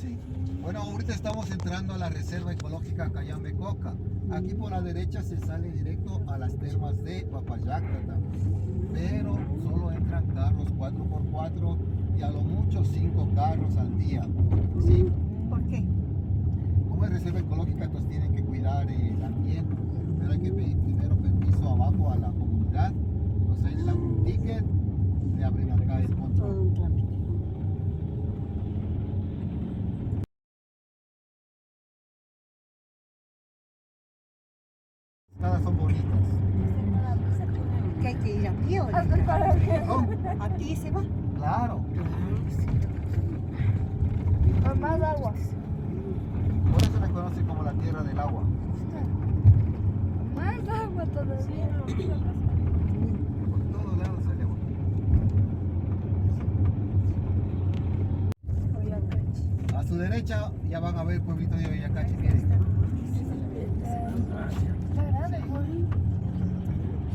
Sí. Bueno, ahorita estamos entrando a la Reserva Ecológica Cayambe-Coca. Aquí por la derecha se sale directo a las termas de Papayacta, pero solo entran carros 4x4 y a lo mucho 5 carros al día. ¿Sí? ¿Por qué? Como es Reserva Ecológica, entonces tienen que cuidar el ambiente, pero hay que pedir primero permiso abajo a la comunidad. Entonces ahí le dan un ticket, le abren acá el Todo control. un trámite. Todas son bonitas. ¿Que hay que ir a pie o ¿No? aquí se va? Claro. Con más aguas. Por eso se conoce como la tierra del agua. Más agua todavía. Por todos lados sale agua. A su derecha ya van a ver el pueblito de Oyacachi, miren.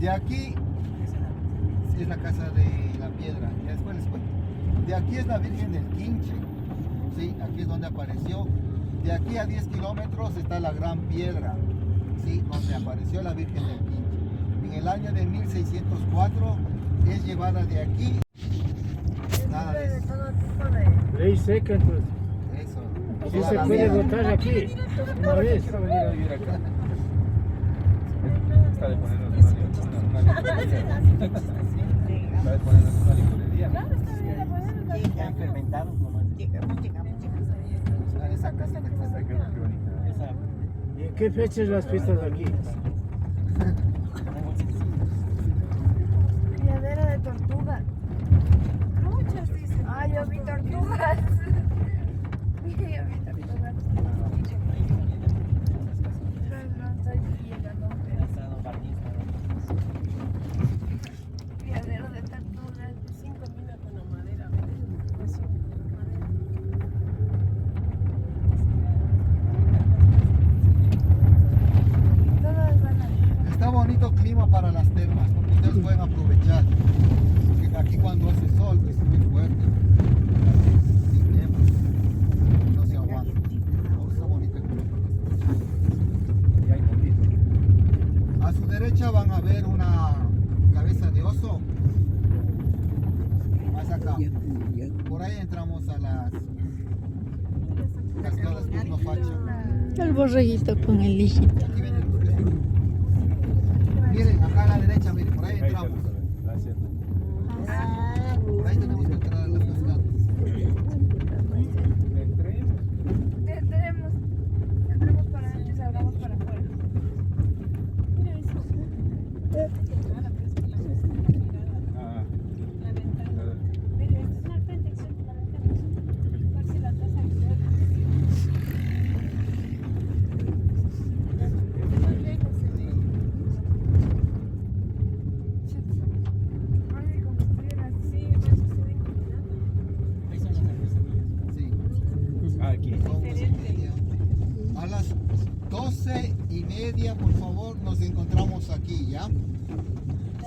De aquí es la casa de la piedra, ya después les cuento. De aquí es la Virgen del Quinche, ¿sí? Aquí es donde apareció. De aquí a 10 kilómetros está la Gran Piedra, ¿sí? Donde apareció la Virgen del Quinche. En el año de 1604 es llevada de aquí. Nada de eso. Todo tipo de... Ley seca, entonces. Eso. Sí Toda se la puede vida. votar aquí, una vez. Quiero venir a vivir acá. Está de ponernos una licorería. Está de ponernos una licorería. Ya fermentados nomás. Llegamos. Esa casita que está Qué bonita. ¿Y en qué fechas las fiestas aquí? Criadero de tortugas. Muchas dicen. Ah, yo vi tortugas. Yo vi tortugas. No estoy llegando. Criadero de tortugas. 5 minutos la madera. Todas van a... Está bonito clima para las termas, porque ustedes pueden aprovechar. Porque aquí cuando hace sol es muy fuerte. Sin tiempo. No se aguanta. No, está bonito el clima. Y hay comida. A su derecha van a ver una cabeza de oso. Más acá. Por ahí entramos a las cascadas Curnofacha. El borreguito con el hijito. Aquí viene el turista. Miren, acá a la derecha, miren, por ahí Ahí está entramos. Gracias. Por ahí tenemos que entrar a las cascadas. Entremos para adentro y salgamos para afuera. Ah, Sí. aquí. Son 11:30. A las 12:30, por favor, nos encontramos aquí, ¿ya?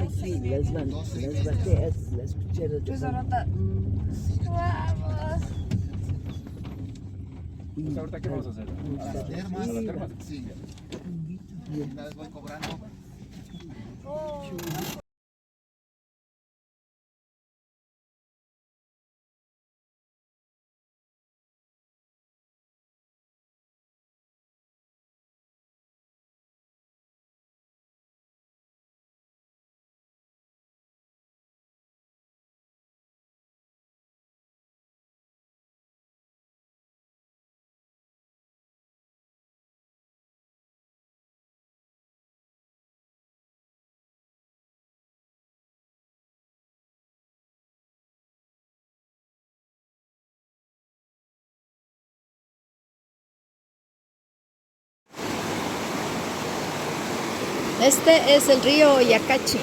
Sí, las bateas, las cucharas de pan. Vamos. Pues ahorita, ¿qué vamos a hacer? A las termas. ¿A las termas? Sí. Una vez voy cobrando. Este es el río Oyacachi.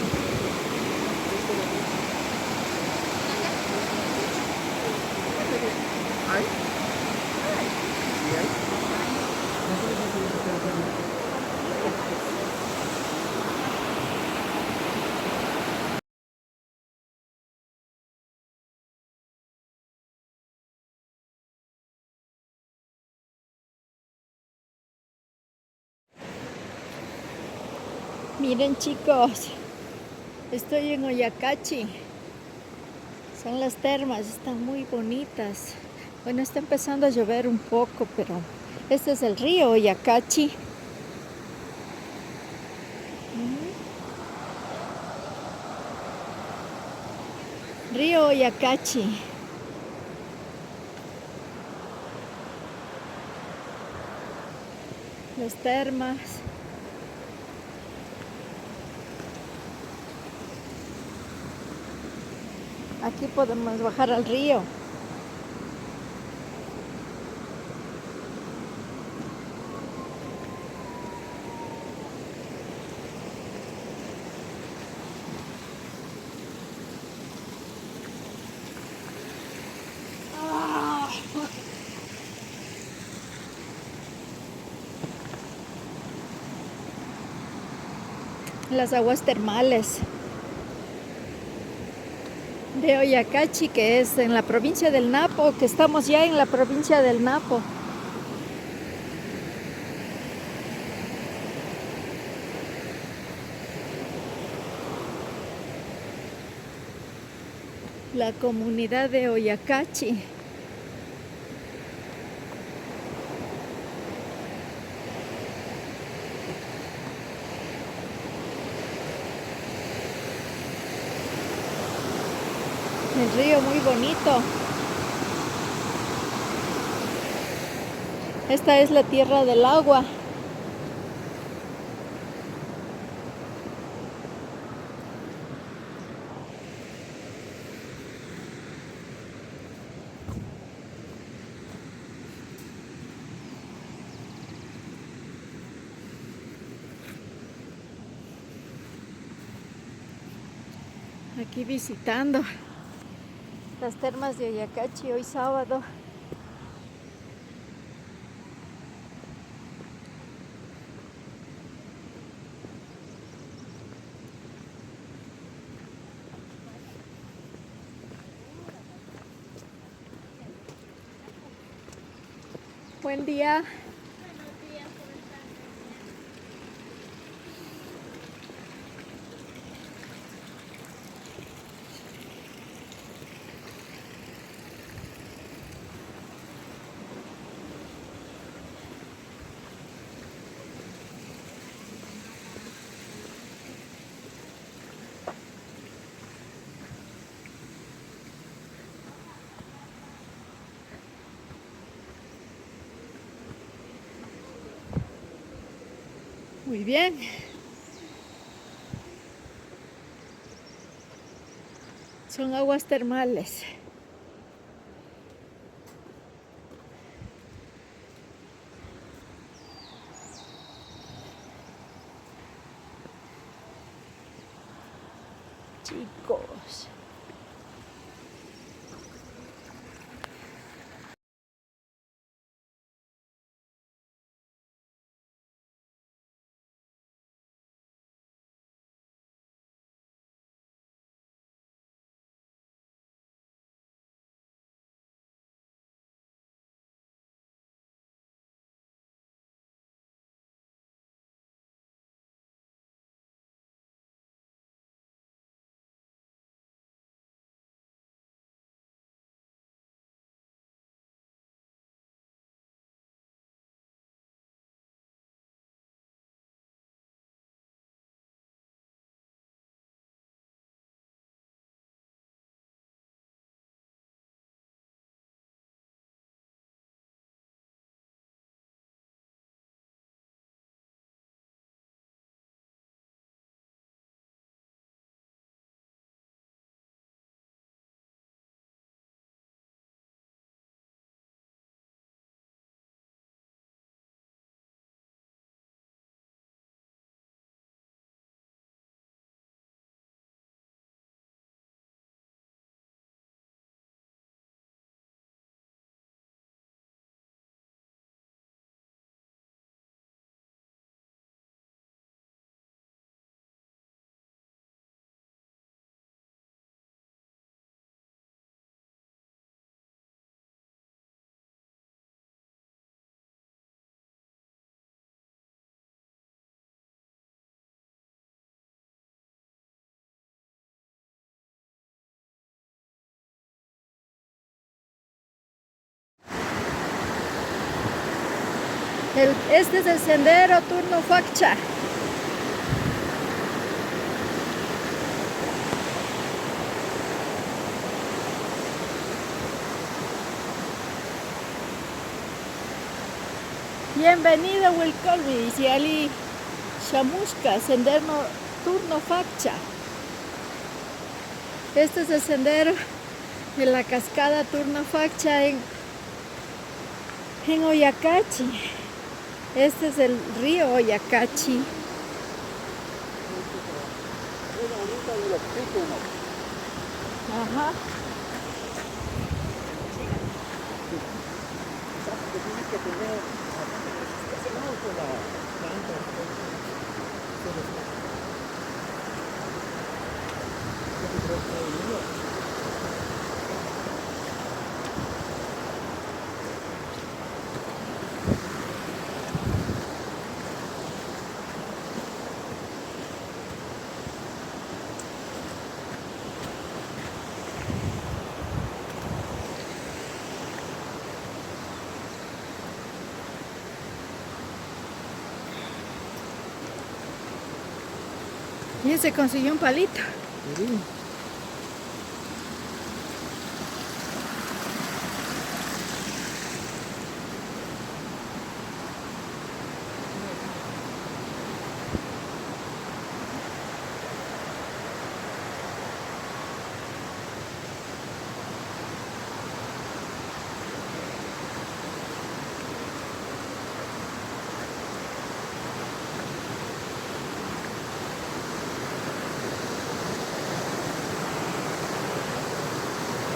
Miren chicos, estoy en Oyacachi. Son las termas, están muy bonitas. Bueno, está empezando a llover un poco, pero este es el río Oyacachi. Río Oyacachi. Las termas. Aquí podemos bajar al río. Las aguas termales de Oyacachi, que es en la provincia del Napo, que estamos ya en la provincia del Napo. La comunidad de Oyacachi. El río muy bonito. Esta es la tierra del agua. Aquí visitando las termas de Oyacachi hoy sábado. Buen día. Muy bien. Son aguas termales. Chicos. Este es el sendero Turno Faccha. Bienvenido Wilcolby, dice Ali Shamushka, sendero Turno Faccha. Este es el sendero de la cascada Turno Faccha en Oyacachi. Este es el río Oyacachi. Ajá. Y se consiguió un palito.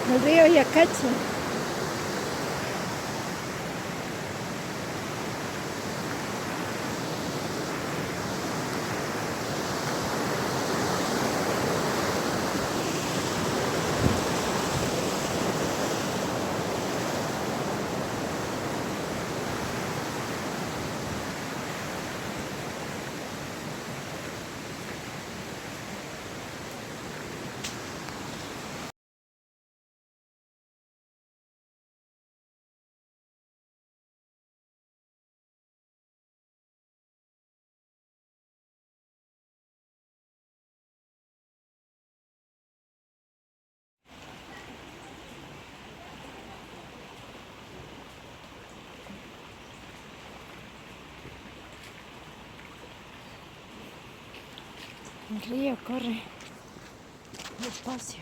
El río Oyacachi. El río corre despacio,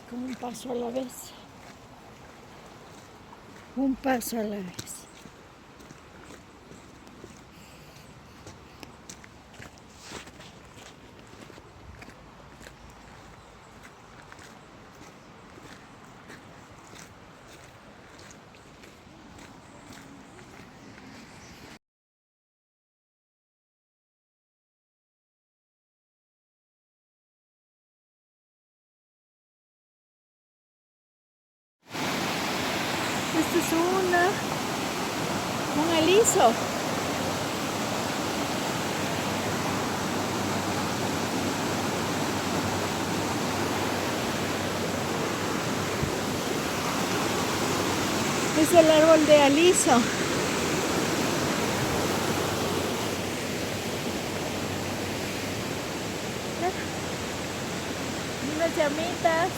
con un paso a la vez. Un paso a la vez. Este es un aliso. Es el árbol de aliso. Unas llamitas.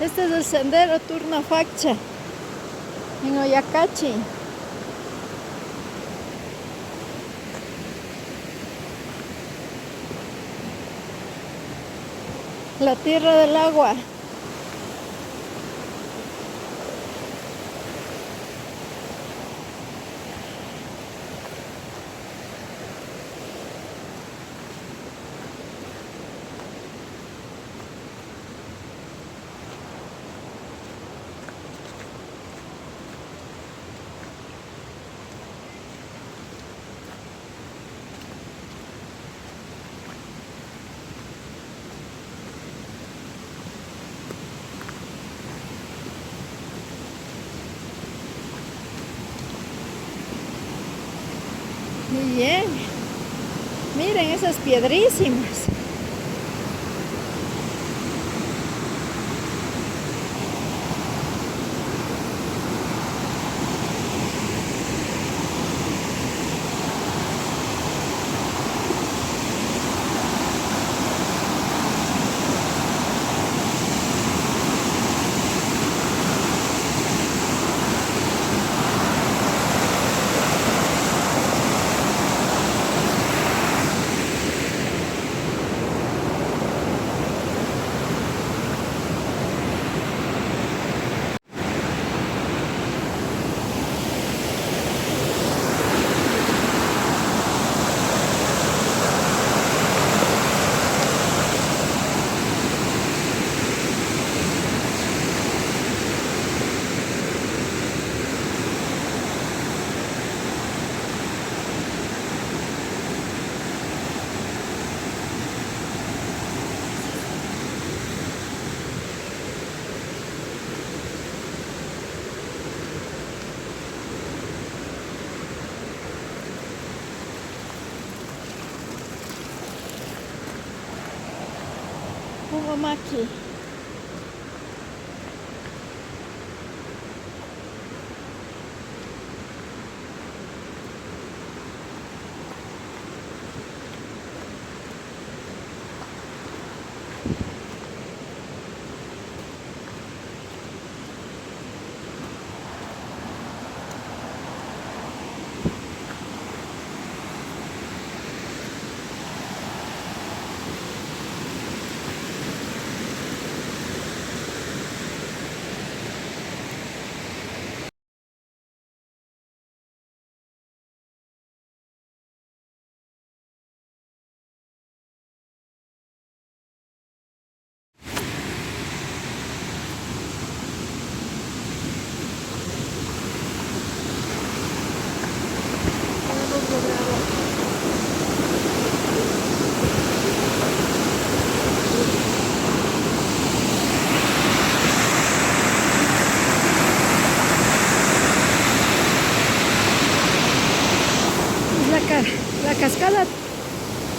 Este es el sendero Turno Faccha en Oyacachi. La tierra del agua. Y bien. Miren esas piedrísimas. Umamaki. La cascada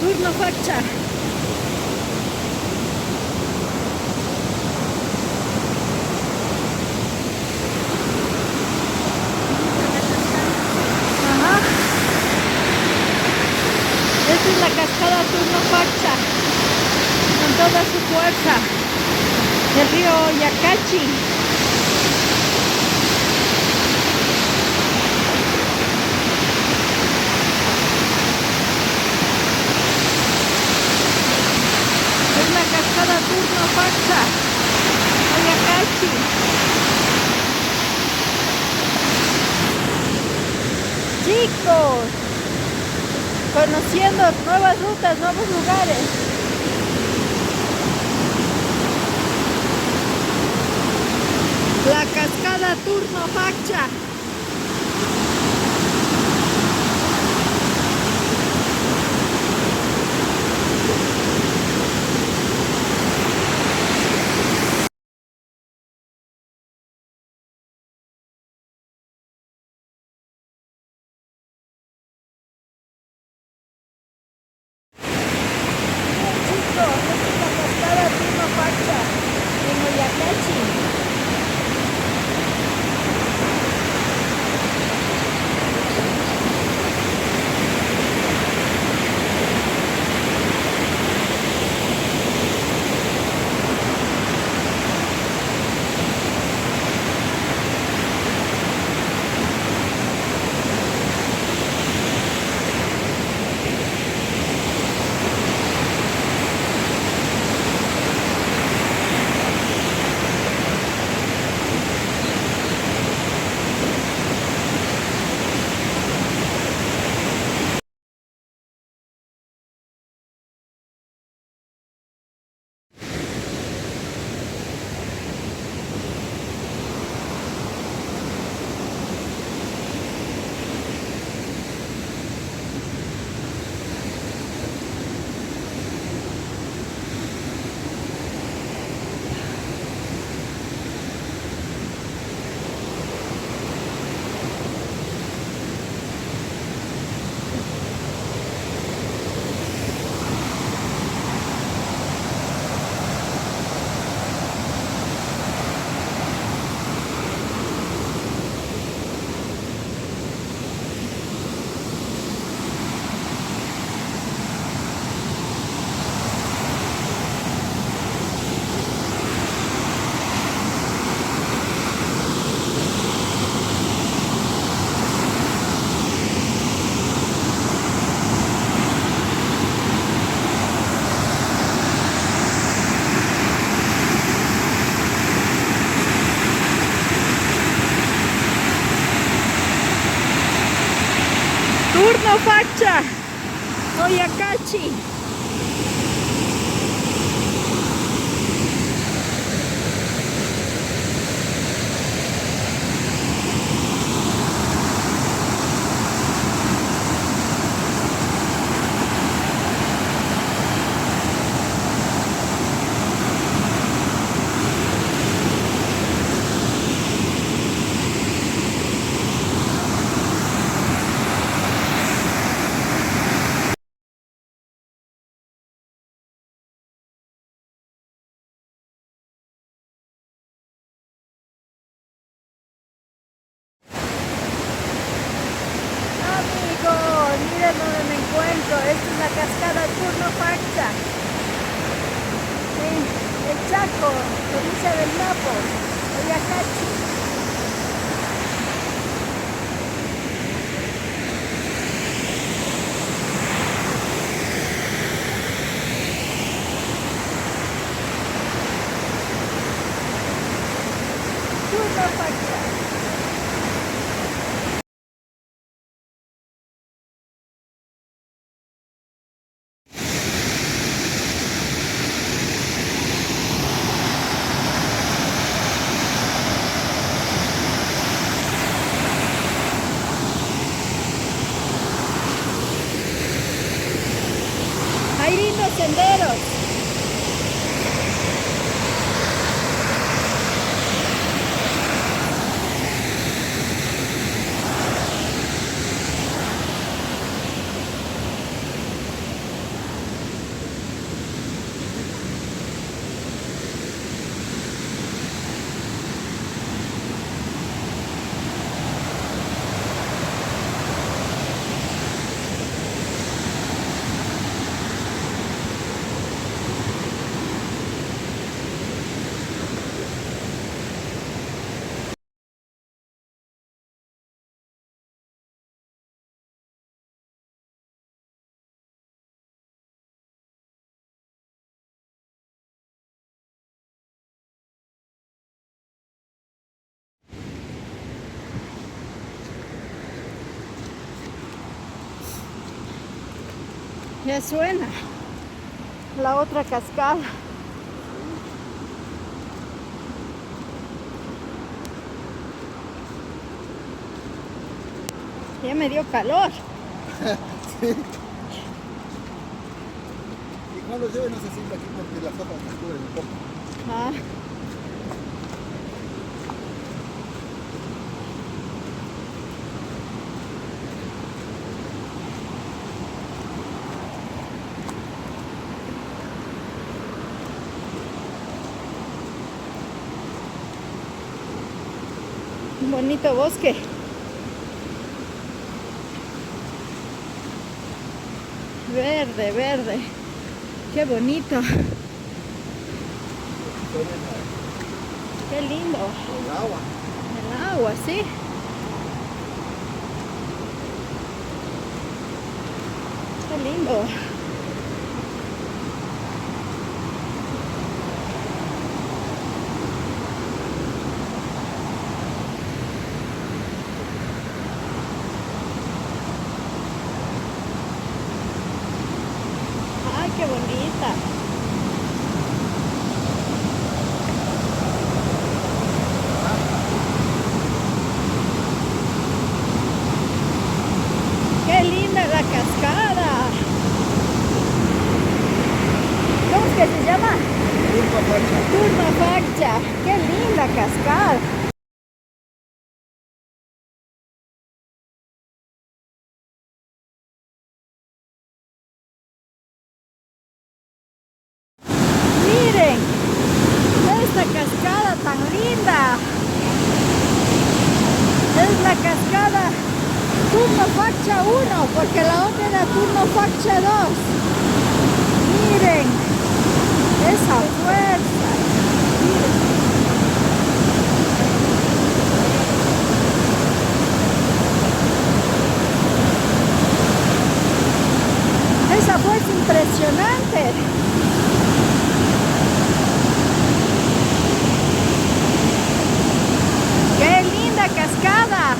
Turno Faccia. Ajá. Esta es la cascada Turno Faccia con toda su fuerza del río Yacachi. Cascada Turno Faccia, Ayacachi. Chicos, conociendo nuevas rutas, nuevos lugares. La cascada Turno Faccia. Turno Facha, Oyacachi. Amigos, miren donde me encuentro. Esta es la cascada Turno Facha. El Chaco, provincia del Napo, Oyacachi. Turno Facha. Hay lindos senderos. Ya suena la otra cascada. Ya me dio calor. Sí. Y cuando llueve no se siente aquí porque las hojas nos cubren un poco. Ah. Un bonito bosque. Verde, verde. Qué bonito. Qué lindo. El agua. El agua, sí. Qué lindo. Ay, qué bonita. Qué linda la cascada. ¿Cómo es que se llama? Turno Facha. Turno Facha. Qué linda cascada. Miren esta cascada tan linda. Es la cascada Turno Facha 1, porque la otra era Turno Facha 2. Miren esa fuerza. Miren. Esa fuerza impresionante. ¡Qué linda cascada!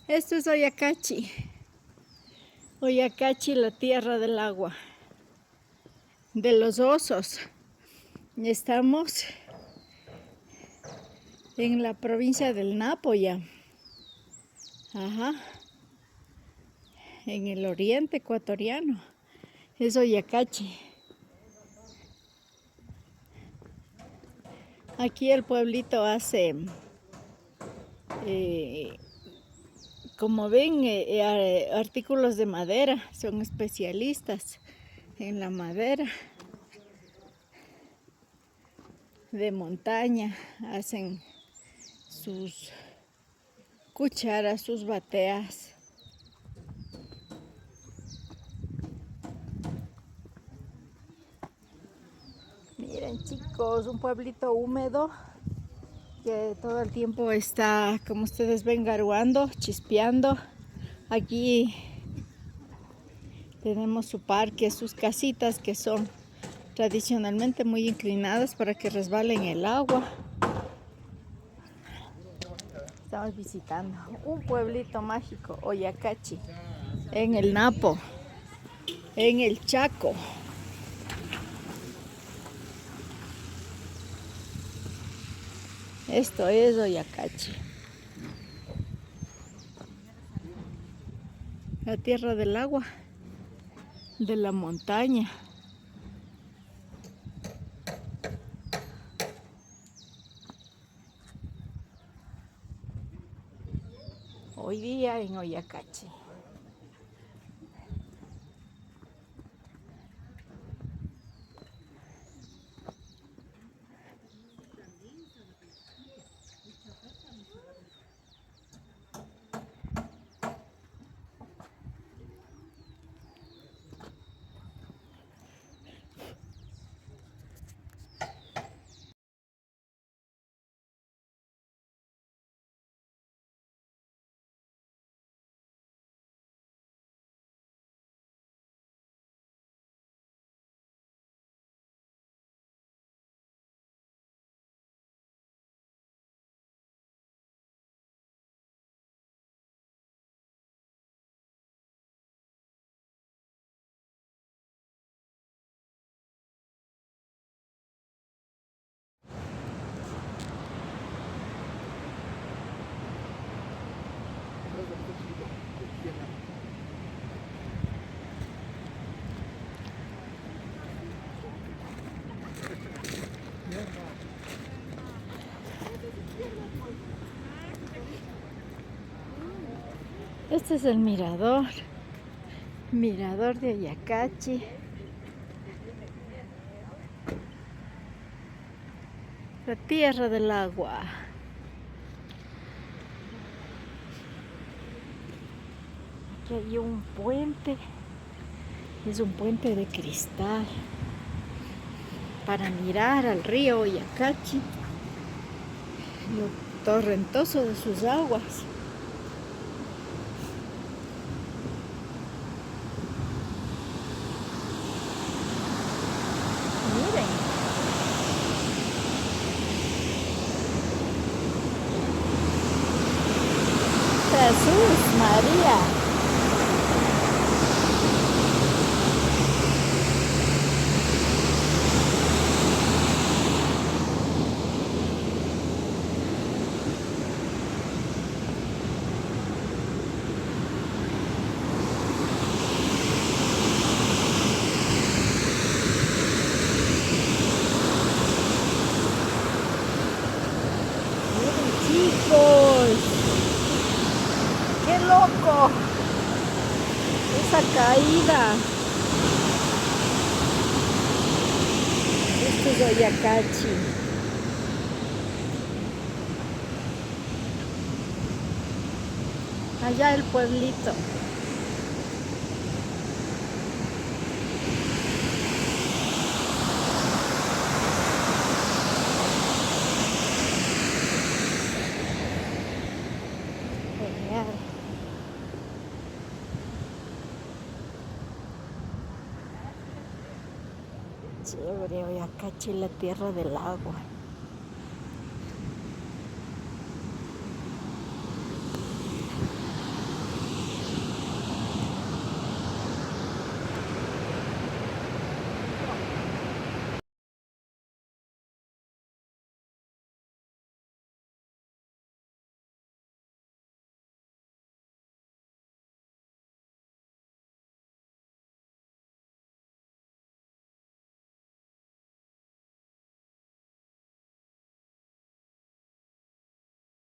Esto es Oyacachi. Oyacachi, la tierra del agua, de los osos. Estamos en la provincia del Napo ya. Ajá. En el oriente ecuatoriano. Es Oyacachi. Aquí el pueblito hace, como ven, artículos de madera. Son especialistas en la madera de montaña. Hacen sus cucharas, sus bateas. Miren, chicos, un pueblito húmedo que todo el tiempo está, como ustedes ven, garuando, chispeando. Aquí tenemos su parque, sus casitas que son tradicionalmente muy inclinadas para que resbalen el agua. Estamos visitando un pueblito mágico, Oyacachi, en el Napo, en el Chaco. Esto es Oyacachi, la tierra del agua, de la montaña. Hoy día en Oyacachi. Este es el mirador de Oyacachi. La tierra del agua. Aquí hay un puente. Es un puente de cristal para mirar al río Oyacachi, lo torrentoso de sus aguas. Miren. Jesús, María. Chicos, qué loco esa caída. Esto es Oyacachi. Allá el pueblito. Chévere, Oyacachi, la tierra del agua.